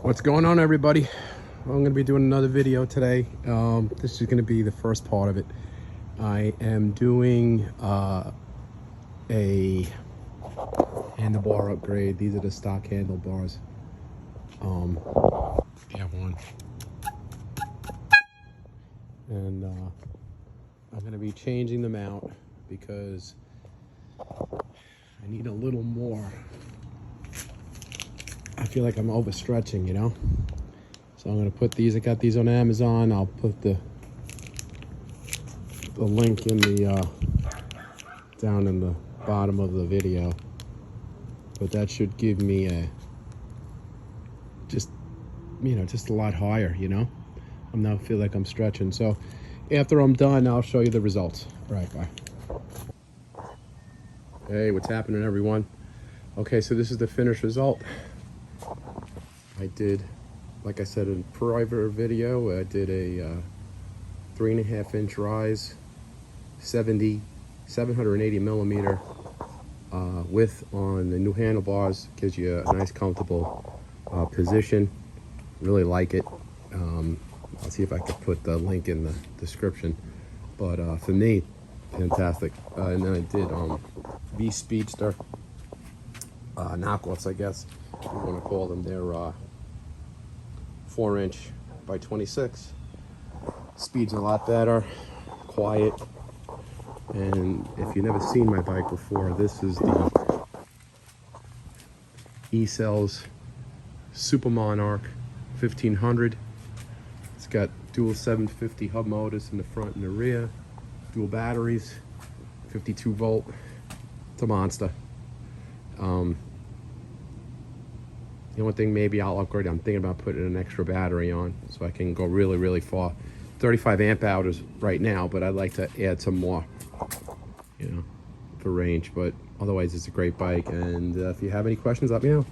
What's going on, everybody? I'm going to be doing another video today. This is going to be the first part of it. I am doing a handlebar upgrade. These are the stock handlebars. Yeah, one. And I'm going to be changing them out because I need a little more. I feel like I'm overstretching, you know? So I'm gonna put these, I got these on Amazon. I'll put the link in the, down in the bottom of the video. But that should give me a, just a lot higher, you know? I'm now feel like I'm stretching. So after I'm done, I'll show you the results. All right, bye. Hey, what's happening, everyone? Okay, so this is the finished result. I did, like I said in a prior video, I did a 3.5-inch rise, 780 millimeter width on the new handlebars. Gives you a nice comfortable position. Really like it. I'll see if I can put the link in the description. But for me, fantastic. And then I did V Speedster knockoffs, I guess you want to call them. They're 4-inch by 26. Speed's a lot better, quiet. And if you've never seen my bike before, this is the E-Cells Super Monarch 1500. It's got dual 750 hub motors in the front and the rear, dual batteries, 52 volt. It's a monster. The only thing maybe I'll upgrade, I'm thinking about putting an extra battery on so I can go really, really far. 35 amp hours right now, but I'd like to add some more, you know, for range. But otherwise, it's a great bike. And if you have any questions, let me know.